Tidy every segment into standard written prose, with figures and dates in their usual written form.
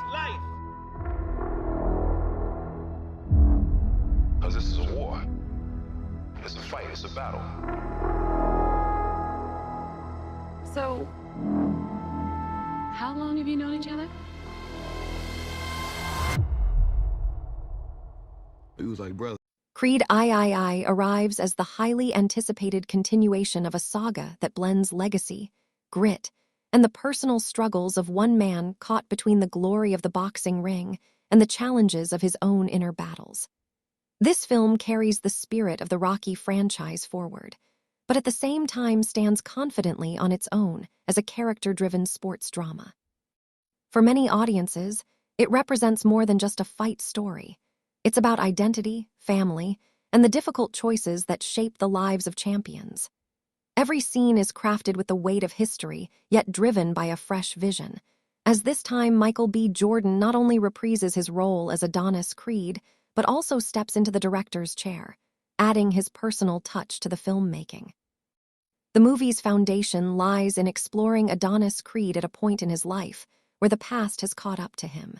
life. Because this is a war. It's a fight. It's a battle. So, how long have you known each other? He was like, brother. Creed III arrives as the highly anticipated continuation of a saga that blends legacy, grit, and the personal struggles of one man caught between the glory of the boxing ring and the challenges of his own inner battles. This film carries the spirit of the Rocky franchise forward, but at the same time stands confidently on its own as a character-driven sports drama. For many audiences, it represents more than just a fight story. It's about identity, family, and the difficult choices that shape the lives of champions. Every scene is crafted with the weight of history, yet driven by a fresh vision, as this time Michael B. Jordan not only reprises his role as Adonis Creed, but also steps into the director's chair, adding his personal touch to the filmmaking. The movie's foundation lies in exploring Adonis Creed at a point in his life where the past has caught up to him.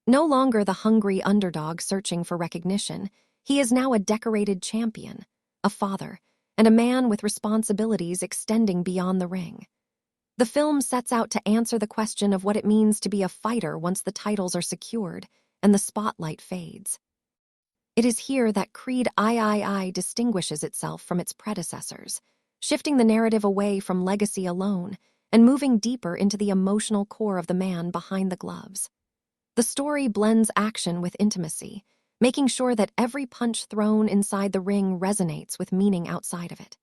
No longer the hungry underdog searching for recognition, he is now a decorated champion, a father, and a man with responsibilities extending beyond the ring. The film sets out to answer the question of what it means to be a fighter once the titles are secured and the spotlight fades. It is here that Creed III distinguishes itself from its predecessors, shifting the narrative away from legacy alone and moving deeper into the emotional core of the man behind the gloves. The story blends action with intimacy, making sure that every punch thrown inside the ring resonates with meaning outside of it.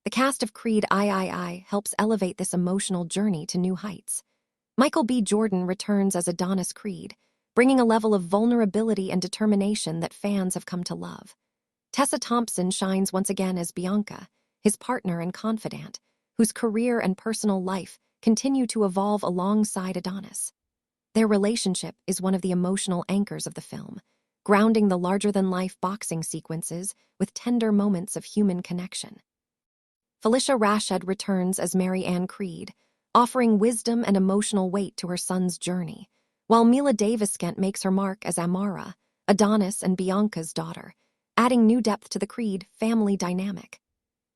The cast of Creed III helps elevate this emotional journey to new heights. Michael B. Jordan returns as Adonis Creed, bringing a level of vulnerability and determination that fans have come to love. Tessa Thompson shines once again as Bianca, his partner and confidant, whose career and personal life continue to evolve alongside Adonis. Their relationship is one of the emotional anchors of the film, grounding the larger-than-life boxing sequences with tender moments of human connection. Felicia Rashad returns as Mary Ann Creed, offering wisdom and emotional weight to her son's journey, while Mila Davis-Kent makes her mark as Amara, Adonis and Bianca's daughter, adding new depth to the Creed family dynamic.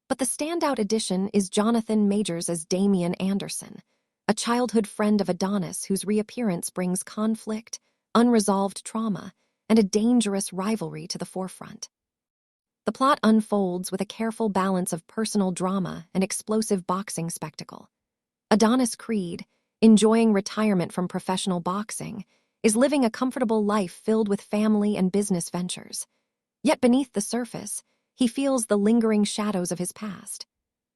But the standout addition is Jonathan Majors as Damian Anderson, a childhood friend of Adonis whose reappearance brings conflict, unresolved trauma, and a dangerous rivalry to the forefront. The plot unfolds with a careful balance of personal drama and explosive boxing spectacle. Adonis Creed, enjoying retirement from professional boxing, is living a comfortable life filled with family and business ventures. Yet beneath the surface, he feels the lingering shadows of his past.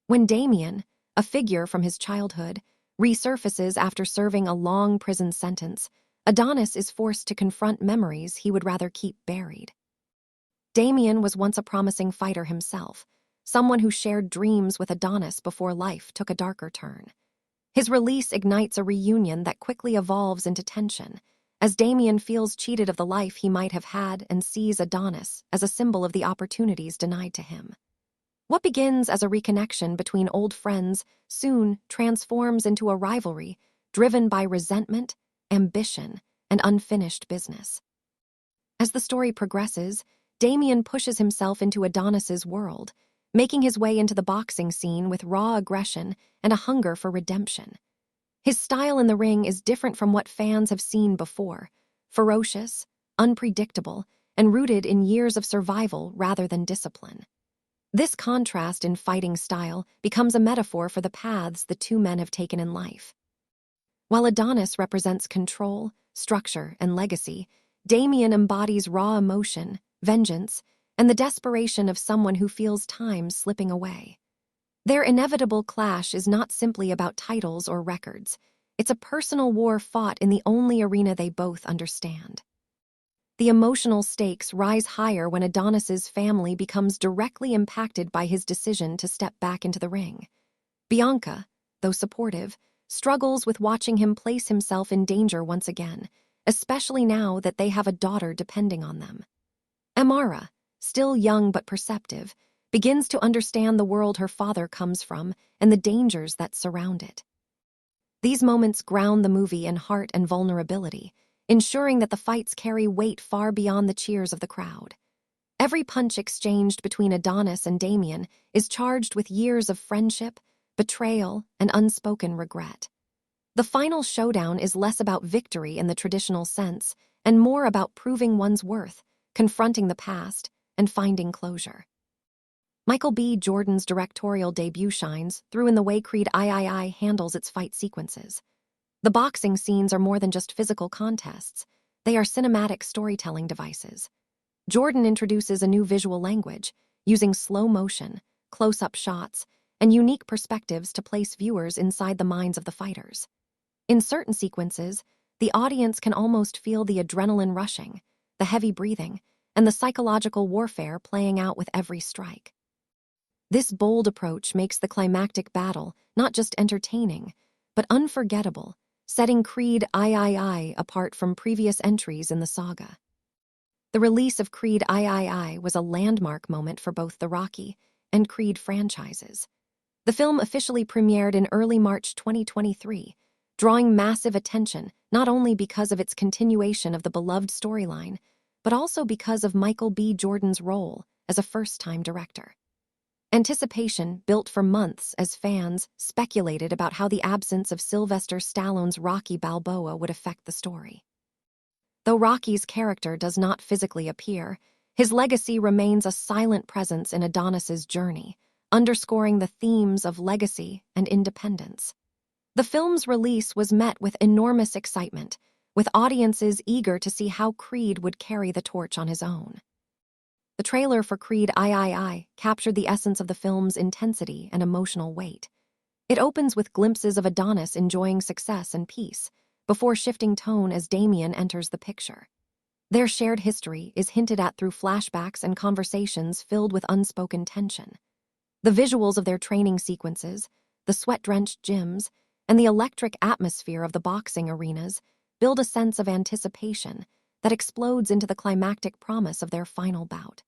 When Damian, a figure from his childhood, resurfaces after serving a long prison sentence, Adonis is forced to confront memories he would rather keep buried. Damian was once a promising fighter himself, someone who shared dreams with Adonis before life took a darker turn. His release ignites a reunion that quickly evolves into tension, as Damian feels cheated of the life he might have had and sees Adonis as a symbol of the opportunities denied to him. What begins as a reconnection between old friends soon transforms into a rivalry driven by resentment, ambition, and unfinished business. As the story progresses, Damian pushes himself into Adonis's world, making his way into the boxing scene with raw aggression and a hunger for redemption. His style in the ring is different from what fans have seen before, ferocious, unpredictable, and rooted in years of survival rather than discipline. This contrast in fighting style becomes a metaphor for the paths the two men have taken in life. While Adonis represents control, structure, and legacy, Damian embodies raw emotion, vengeance, and the desperation of someone who feels time slipping away. Their inevitable clash is not simply about titles or records. It's a personal war fought in the only arena they both understand. The emotional stakes rise higher when Adonis's family becomes directly impacted by his decision to step back into the ring. Bianca, though supportive, struggles with watching him place himself in danger once again, especially now that they have a daughter depending on them. Amara, still young but perceptive, begins to understand the world her father comes from and the dangers that surround it. These moments ground the movie in heart and vulnerability, ensuring that the fights carry weight far beyond the cheers of the crowd. Every punch exchanged between Adonis and Damien is charged with years of friendship, betrayal, and unspoken regret. The final showdown is less about victory in the traditional sense and more about proving one's worth, confronting the past, and finding closure. Michael B. Jordan's directorial debut shines through in the way Creed III handles its fight sequences. The boxing scenes are more than just physical contests. They are cinematic storytelling devices. Jordan introduces a new visual language, using slow motion, close-up shots, and unique perspectives to place viewers inside the minds of the fighters. In certain sequences, the audience can almost feel the adrenaline rushing, the heavy breathing, and the psychological warfare playing out with every strike. This bold approach makes the climactic battle not just entertaining, but unforgettable, setting Creed III apart from previous entries in the saga. The release of Creed III was a landmark moment for both the Rocky and Creed franchises. The film officially premiered in early March 2023, drawing massive attention not only because of its continuation of the beloved storyline, but also because of Michael B. Jordan's role as a first-time director. Anticipation built for months as fans speculated about how the absence of Sylvester Stallone's Rocky Balboa would affect the story. Though Rocky's character does not physically appear, his legacy remains a silent presence in Adonis's journey, underscoring the themes of legacy and independence. The film's release was met with enormous excitement, with audiences eager to see how Creed would carry the torch on his own. The trailer for Creed III captured the essence of the film's intensity and emotional weight. It opens with glimpses of Adonis enjoying success and peace, before shifting tone as Damien enters the picture. Their shared history is hinted at through flashbacks and conversations filled with unspoken tension. The visuals of their training sequences, the sweat-drenched gyms, and the electric atmosphere of the boxing arenas build a sense of anticipation that explodes into the climactic promise of their final bout.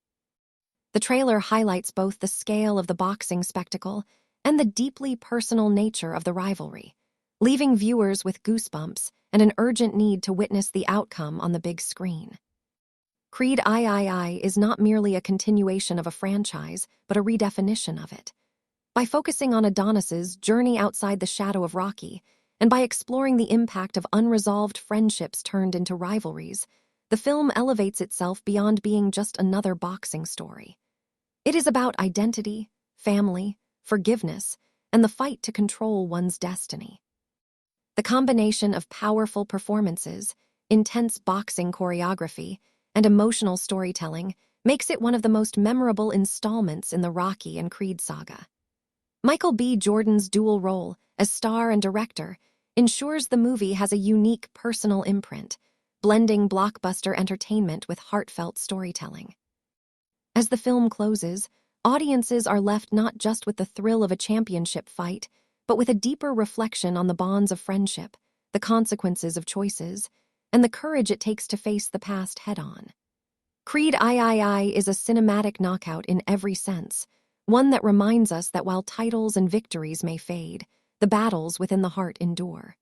The trailer highlights both the scale of the boxing spectacle and the deeply personal nature of the rivalry, leaving viewers with goosebumps and an urgent need to witness the outcome on the big screen. Creed III is not merely a continuation of a franchise, but a redefinition of it. By focusing on Adonis's journey outside the shadow of Rocky, and by exploring the impact of unresolved friendships turned into rivalries, the film elevates itself beyond being just another boxing story. It is about identity, family, forgiveness, and the fight to control one's destiny. The combination of powerful performances, intense boxing choreography, and emotional storytelling makes it one of the most memorable installments in the Rocky and Creed saga. Michael B. Jordan's dual role as star and director ensures the movie has a unique personal imprint, blending blockbuster entertainment with heartfelt storytelling. As the film closes, audiences are left not just with the thrill of a championship fight, but with a deeper reflection on the bonds of friendship, the consequences of choices, and the courage it takes to face the past head-on. Creed III is a cinematic knockout in every sense, one that reminds us that while titles and victories may fade, the battles within the heart endure.